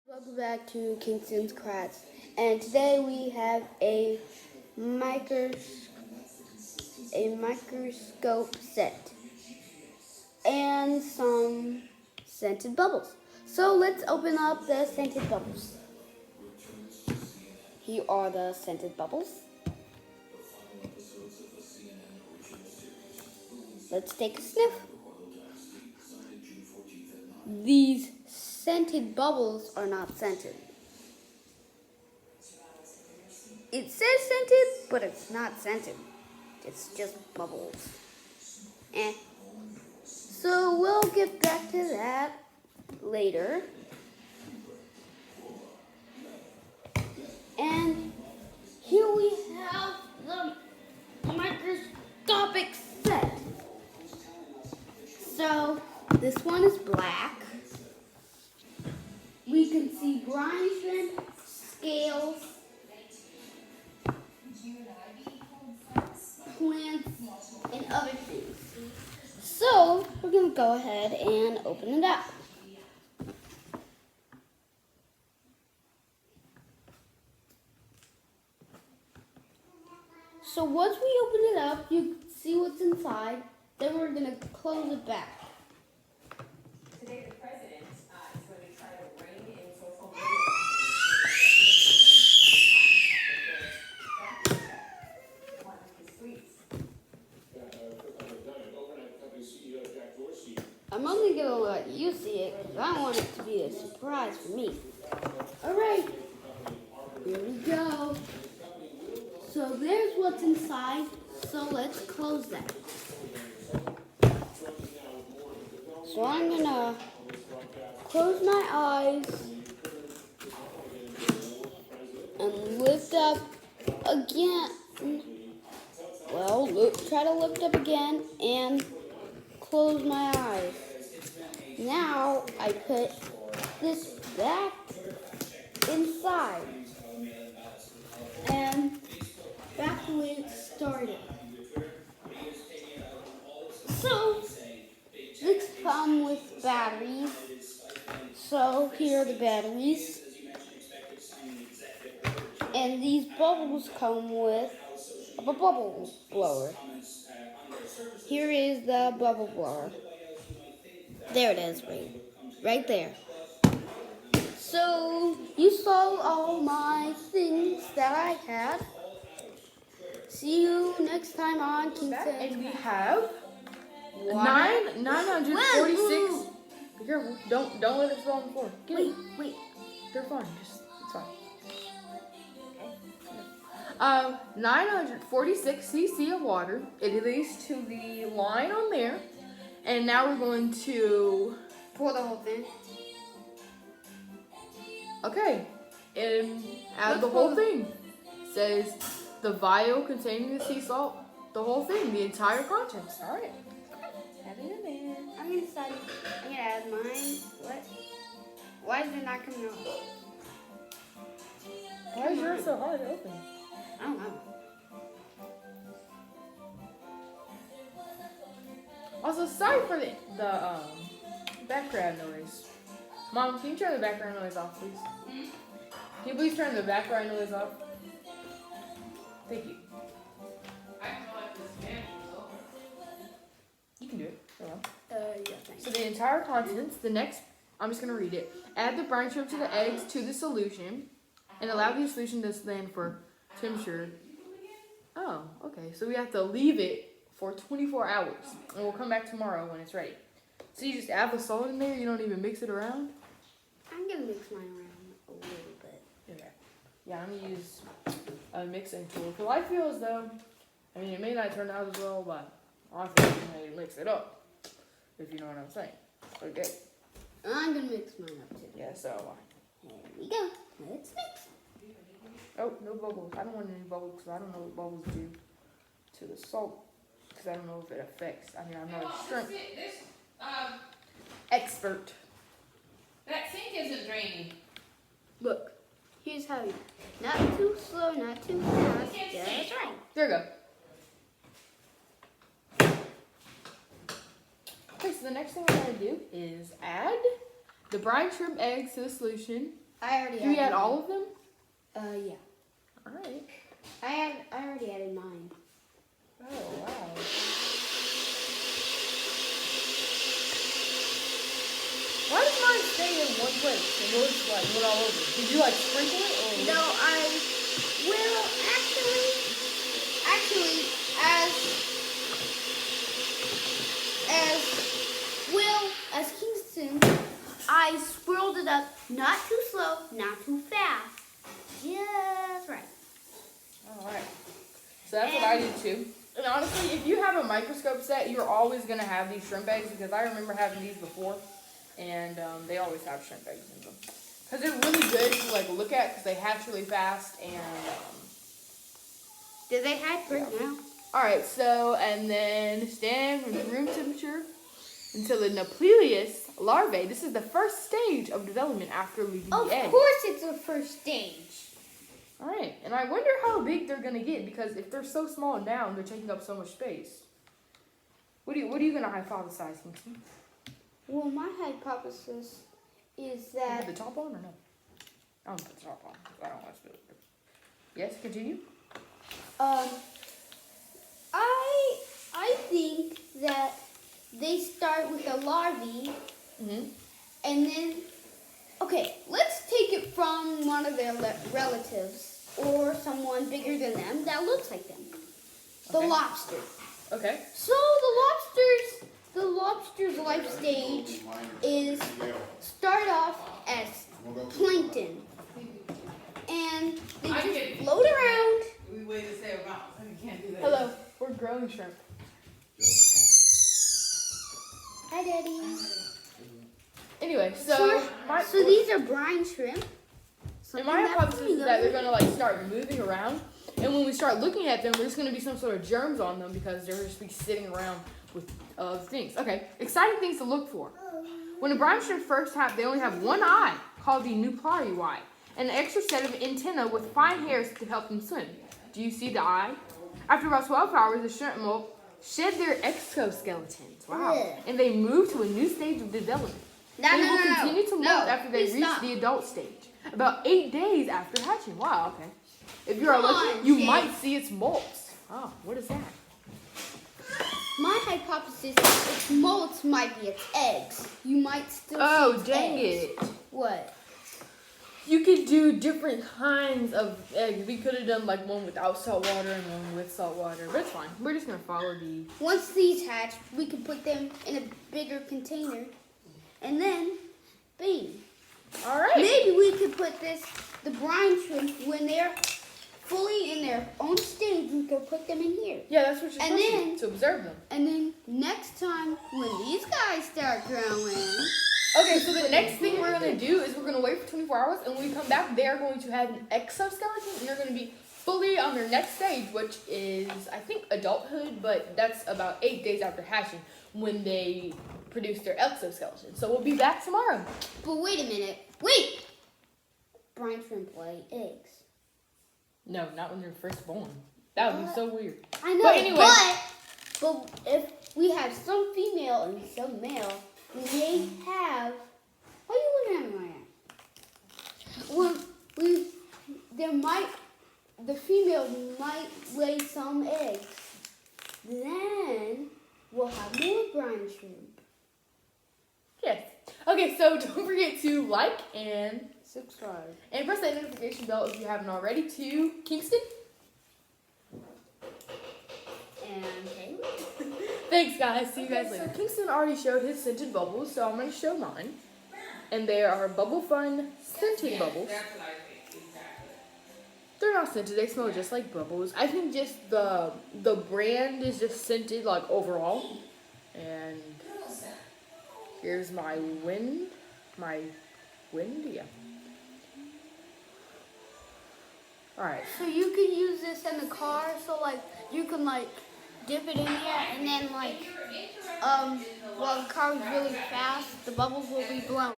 Welcome back to Kingston's Crafts, and today we have a microscope set and some scented bubbles. So let's open up the scented bubbles. Here are the scented bubbles. Let's take a sniff. These scented bubbles are not scented. It says scented, but it's not scented. It's just bubbles. So we'll get back to that later. And here we have the microscopic set. So this one is black. We can see brine shrimp, scales, plants, and other things. So we're going to go ahead and open it up. So once we open it up, you can see what's inside. Then we're going to close it back. Today, the president is going to try to rein in social media. I'm only going to let you see it because I want it to be a surprise for me. All right, here we go. So there's what's inside. So let's close that. So I'm going to close my eyes and lift up again. Well, try to lift up again and close my eyes. Now I put this back inside and back the way it started. So these come with batteries. So here are the batteries. And these bubbles come with a bubble blower. Here is the bubble blower. There it is, right there. So you saw all my things that I had. See you next time on Kingston. And we have 946. Be careful. Don't let it fall on the floor. Wait. They're fine. It's fine. 946 cc of water. It leads to the line on there. And now we're going to Pour the whole thing. okay, and add the whole thing. It says the vial containing the sea salt. The whole thing, the entire contents. All right. Add it in there. I'm gonna decide. I'm gonna add mine. What? Why is it not coming out? Why is yours so hard to open? I don't know. Also, sorry for the background noise. Mom, can you turn the background noise off, please? Can you please turn the background noise off? Thank you. You can do it. Yeah, thanks. So the entire contents, I'm just going to read it. Add the brine shrimp to the eggs to the solution and allow the solution to stand for temperature. Oh, okay. So we have to leave it for 24 hours. And we'll come back tomorrow when it's ready. So you just add the salt in there? You don't even mix it around? I'm gonna mix mine around a little bit. Okay. Yeah, I'm going to use a mixing tool. Because I feel as though, it may not turn out as well, but I feel like I mix it up. If you know what I'm saying. Okay. I'm gonna mix mine up too. Yeah, so. Here we go. Let's mix. Oh, no bubbles. I don't want any bubbles because I don't know what bubbles do to the salt. Because I don't know if it affects. I'm not a shrimp expert. That sink isn't draining. Look. Here's how you. Not too slow, not too fast. Just right. There we go. Okay, so the next thing we're going to do is add the brine shrimp eggs to the solution. I already Do you add mine. all of them? Yeah. All right. I already added mine. Oh, wow. Why does mine stay in one place and yours like went all over? Did you like sprinkle it or? No, actually, as Kingston, I swirled it up, not too slow, not too fast, just right. All right. So that's what I did too. And honestly, if you have a microscope set, you're always gonna have these shrimp eggs because I remember having these before, and they always have shrimp eggs in them because they're really good to like look at because they hatch really fast and. Do they hatch right now? All right. So and then stand from room temperature until the Nauplius larvae. This is the first stage of development after leaving Of the egg. course, it's the first stage. All right, and I wonder how big they're gonna get because if they're so small now, they're taking up so much space. What are you gonna hypothesize, Kingston? Well, my hypothesis is Put that the top on or no? I don't put the top on. 'Cause I don't want to spill it. Yes, continue. I think that they start with a larvae, Mhm. and then let's take it from one of their relatives or someone bigger than them that looks like them. The Okay. lobster. Okay. So the lobster's life stage is start off as plankton, and they just float around. We wait to say a mouse. You can't do that. Hello, we're growing shrimp. Hi, Daddy. Anyway, So so these are brine shrimp. and my hypothesis is that they're gonna like start moving around, and when we start looking at them, there's gonna be some sort of germs on them because they're just be sitting around with things. Okay, exciting things to look for. When a brine shrimp first hatch, they only have one eye called the Nauplius eye, and an extra set of antennae with fine hairs to help them swim. Do you see the eye? After about 12 hours, the shrimp molt shed their exoskeletons. Wow, Ugh. and they move to a new stage of development. They will continue to molt after they reach the adult stage. About 8 days after hatching. Wow, okay. If you are Come lucky, on, you Jim. might see its molts. Oh, what is that? My hypothesis is its molts might be its eggs. You might still Oh, see its dang eggs. it. What? You could do different kinds of eggs. We could have done like one without salt water and one with salt water, but it's fine. We're just going to follow the... Once these hatch, we can put them in a bigger container, and then, bing. All right. Maybe we could put the brine shrimp, when they're fully in their own stage, we could put them in here. Yeah, that's what you're And supposed then- to observe them. And then next time, when these guys start growing, Okay, so the next thing we're going to do is we're going to wait for 24 hours, and when we come back, they're going to have an exoskeleton, and they're going to be fully on their next stage, which is, I think, adulthood, but that's about 8 days after hatching when they produce their exoskeleton. So we'll be back tomorrow. but wait a minute. Wait! Brine shrimp lay eggs. No, not when they're first born. That would be so weird. I know, But anyway. but if we have some female and some male, we may have. What are you looking at me right now? The female might lay some eggs. Then we'll have more brine shrimp. Yes. Okay, so don't forget to like and Subscribe. press that notification bell if you haven't already to Kingston. And Kaili. Thanks, guys. See you guys later. So Kingston already showed his scented bubbles, so I'm going to show mine. And they are Bubble Fun scented bubbles. That's what I think. Exactly. They're not scented. They smell just like bubbles. I think just the brand is just scented like overall. And here's my wind. Yeah. Alright. So you can use this in the car, so like you can like dip it in there, and then like while the car is really fast, the bubbles will be blown.